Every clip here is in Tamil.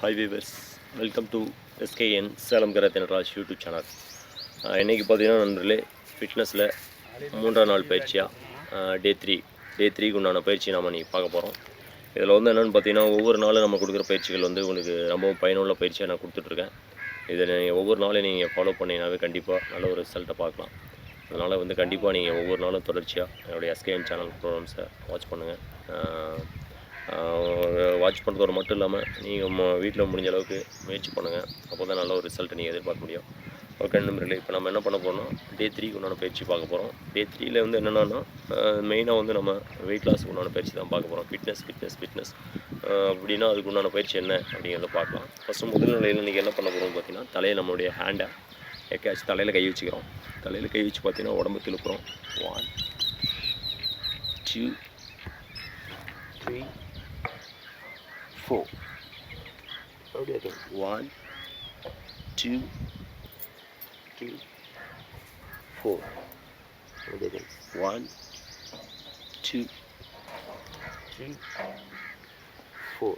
Hi viewers, welcome to SKN Salem karate Natraj YouTube channel. இன்றைக்கி பார்த்தீங்கன்னா நண்பர்களே, ஃபிட்னஸில் 3ஆம் நாள் பயிற்சியாக டே 3க்கு உண்டான பயிற்சி நம்ம இன்றைக்கி பார்க்க போகிறோம். இதில் வந்து என்னென்னு பார்த்தீங்கன்னா, ஒவ்வொரு நாளும் நம்ம கொடுக்குற பயிற்சிகள் வந்து உங்களுக்கு ரொம்பவும் பயனுள்ள பயிற்சியாக நான் கொடுத்துட்ருக்கேன். இதை நீங்கள் ஒவ்வொரு நாளும் நீங்கள் ஃபாலோ பண்ணிங்கனாவே கண்டிப்பாக நல்ல ஒரு ரிசல்ட்டை பார்க்கலாம். அதனால் வந்து கண்டிப்பாக நீங்கள் ஒவ்வொரு நாளும் தொடர்ச்சியாக என்னுடைய எஸ்கேஎன் சேனல் ப்ரோக்ராம்ஸை வாட்ச் பண்ணுங்கள். வாட்ச் பண்ணுறதோடு மட்டும் இல்லாமல் நீங்கள் வீட்டில் முடிஞ்ச அளவுக்கு முயற்சி பண்ணுங்கள். அப்போ தான் நல்ல ஒரு ரிசல்ட்டை நீங்கள் எதிர்பார்க்க முடியும். ஓகே நண்பர்களே, இப்போ நம்ம என்ன பண்ண போகிறோம்னா டே 3க்கு உண்டான பயிற்சி பார்க்க போகிறோம். டே 3ல் வந்து என்னென்னா மெயினாக வந்து நம்ம வெயிட் லாஸுக்கு உண்டான பயிற்சி தான் பார்க்க போகிறோம். ஃபிட்னஸ் அப்படின்னா அதுக்கு உண்டான பயிற்சி என்ன அப்படிங்கிறத பார்க்கலாம். ஃபஸ்ட்டு முதல் நிலையில் இன்றைக்கி என்ன பண்ண போகிறோம்னு பார்த்தீங்கன்னா, தலையை நம்மளுடைய ஹேண்டை எக்காச்சும் தலையில் கை வச்சுக்கிறோம். தலையில் கை வச்சு பார்த்தீங்கன்னா உடம்பு திருப்புறோம். 1 2 3 4. Okay, 1 2 3 4. Okay, 1 2 3 4.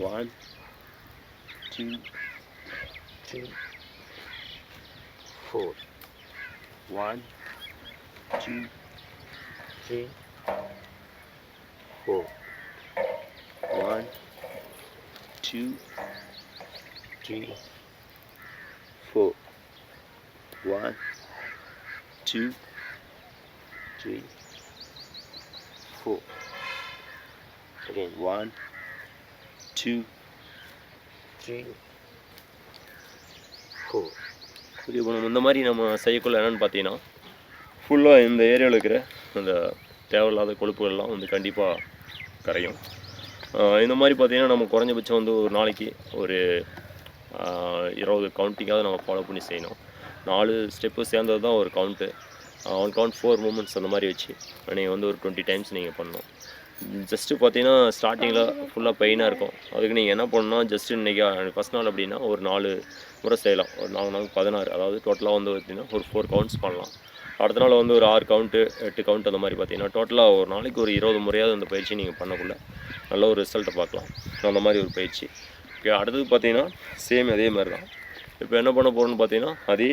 1 2 3 4. 1 2 3 4. 1 2 3 4. 1 2 3 4. Again, 1 2 3 4. ஓகே, இப்போ நம்ம இந்த மாதிரி நம்ம செய்யக்குள்ள என்னென்னு பார்த்தீங்கன்னா, ஃபுல்லாக இந்த ஏரியாவில் இருக்கிற அந்த தேவையில்லாத கொழுப்புகள்லாம் வந்து கண்டிப்பாக கரையும். இந்த மாதிரி பார்த்திங்கன்னா நம்ம குறைஞ்சபட்சம் வந்து ஒரு நாளைக்கு ஒரு 20 கவுண்டிங்காவது நம்ம ஃபாலோ பண்ணி செய்யணும். 4 ஸ்டெப்பு சேர்ந்தது தான் ஒரு கவுண்ட்டு. 1 கவுண்ட் 4 மூமெண்ட்ஸ் அந்த மாதிரி வச்சு நீங்கள் வந்து ஒரு 20 டைம்ஸ் நீங்கள் பண்ணணும். ஜஸ்ட்டு பார்த்தீங்கன்னா ஸ்டார்டிங்கில் ஃபுல்லாக பெயினாக இருக்கும். அதுக்கு நீங்கள் என்ன பண்ணணும்னா, ஜஸ்ட்டு இன்றைக்கி ஃபஸ்ட் நாள் அப்படின்னா ஒரு 4 முறை செய்யலாம். ஒரு 4 நாள் 16, அதாவது டோட்டலாக வந்து பார்த்திங்கன்னா ஒரு 4 கவுண்ட்ஸ் பண்ணலாம். அடுத்த நாள் வந்து ஒரு 6 கவுண்ட்டு 8 கவுண்ட் அந்த மாதிரி பார்த்தீங்கன்னா டோட்டலாக ஒரு நாளைக்கு ஒரு 20 முறையாவது அந்த பயிற்சி நீங்கள் பண்ணக்குள்ள நல்ல ஒரு ரிசல்ட்டை பார்க்கலாம். அந்த மாதிரி ஒரு பயிற்சி. ஓகே, அடுத்தது பார்த்தீங்கன்னா சேம் அதே மாதிரி தான். இப்போ என்ன பண்ண போகிறோன்னு பார்த்தீங்கன்னா, அதே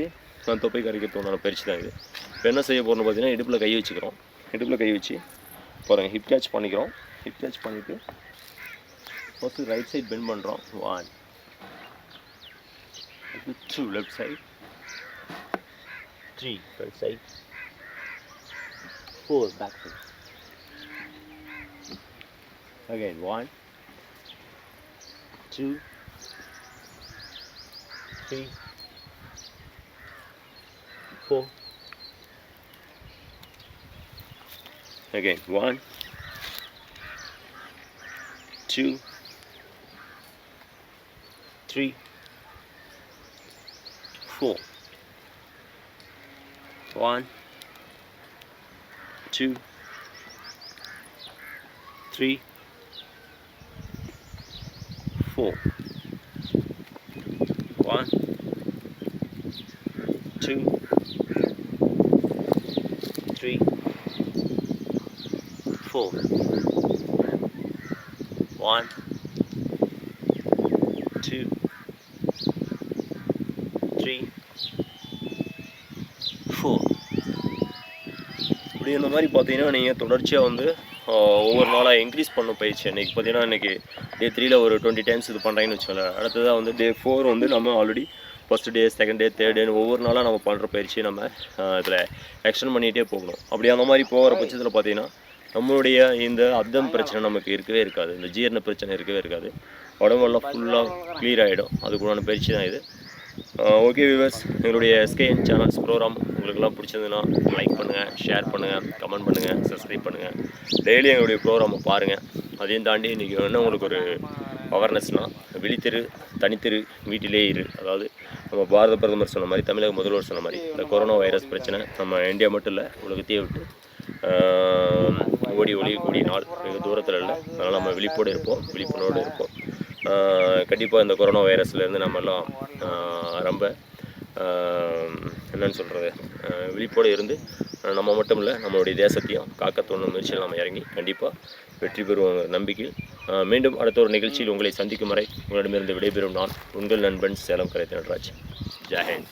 தொப்பை கரைக்கிறதுக்கான பயிற்சி தான் இது. இப்போ என்ன செய்ய போகிறோன்னு பார்த்தீங்கன்னா, இடுப்பில் கை வச்சுக்கிறோம். இடுப்பில் கை வச்சு பாருங்கள், ஹிப் கேட்ச் பண்ணிக்கிறோம். ஹிப் கேட்ச் பண்ணிவிட்டு ஃபஸ்ட்டு ரைட் சைட் பெண்ட் பண்ணுறோம். 1 2 left side, 3 front side, 4 back side. Again, 1 2 3 4. Again, 1 2 3 4. 1 2 3 4. 1 2 3 4. 1 2 3 4. இப்படி இந்த மாதிரி பார்த்தீங்கன்னா நீங்கள் தொடர்ச்சியாக வந்து ஒவ்வொரு நாளாக இன்க்ரீஸ் பண்ண பயிற்சி. இன்றைக்கி பார்த்தீங்கன்னா இன்றைக்கி டே 3ல் ஒரு 20 டைம்ஸ் இது பண்ணுறீங்கன்னு வச்சுக்கோங்களேன். அடுத்ததாக வந்து டே 4 வந்து நம்ம already first day, second day, third டேன்னு ஒவ்வொரு நாளாக நம்ம பண்ணுற பயிற்சியை நம்ம இதில் எக்ஸ்டெண்ட் பண்ணிகிட்டே போகணும். அப்படி அந்த மாதிரி போகிற பட்சத்தில் பார்த்தீங்கன்னா நம்மளுடைய இந்த அப்தம் பிரச்சனை நமக்கு இருக்கவே இருக்காது. இந்த ஜீரண பிரச்சனை இருக்கவே இருக்காது. உடம்பெல்லாம் ஃபுல்லாக க்ளியர் ஆகிடும். அதுக்குண்டான பயிற்சி தான் இது. ஓகே வியூவர்ஸ், எங்களுடைய எஸ்கேஎன் சேனல்ஸ் ப்ரோக்ராம் உங்களுக்கெல்லாம் பிடிச்சதுன்னா லைக் பண்ணுங்கள், ஷேர் பண்ணுங்கள், கமெண்ட் பண்ணுங்கள், சப்ஸ்கிரைப் பண்ணுங்கள். டெய்லி எங்களுடைய ப்ரோக்ராமை பாருங்கள். அதையும் தாண்டி இன்றைக்கி என்ன உங்களுக்கு ஒரு அவேர்னஸ்னால், விழித்திரு தனித்திரு வீட்டிலே இரு. அதாவது நம்ம பாரத பிரதமர் சொன்ன மாதிரி, தமிழக முதல்வர் சொன்ன மாதிரி, இந்த கொரோனா வைரஸ் பிரச்சனை நம்ம இந்தியா மட்டும் இல்லை உலகத்தையே விட்டு ஓடி ஒழியக்கூடிய நாள் வெகு தூரத்தில் இல்லை. அதனால் நம்ம விழிப்போடு இருப்போம், விழிப்புணர்வோடு இருப்போம். கண்டிப்பாக இந்த கொரோனா வைரஸ்லேருந்து நம்மெல்லாம் ரொம்ப என்னென்னு சொல்கிறது, விழிப்போடு இருந்து நம்ம மட்டும் இல்லை நம்மளுடைய தேசத்தையும் காக்க தோணும் முயற்சியில் நம்ம இறங்கி கண்டிப்பாக வெற்றி பெறுவோங்கிற நம்பிக்கையில் மீண்டும் அடுத்த ஒரு நிகழ்ச்சியில் உங்களை சந்திக்கும் வரை உங்களிடமிருந்து விடைபெறும் நான் உங்கள் நண்பன் சேலம் கரை நடராஜ். ஜெய் ஹிந்த்.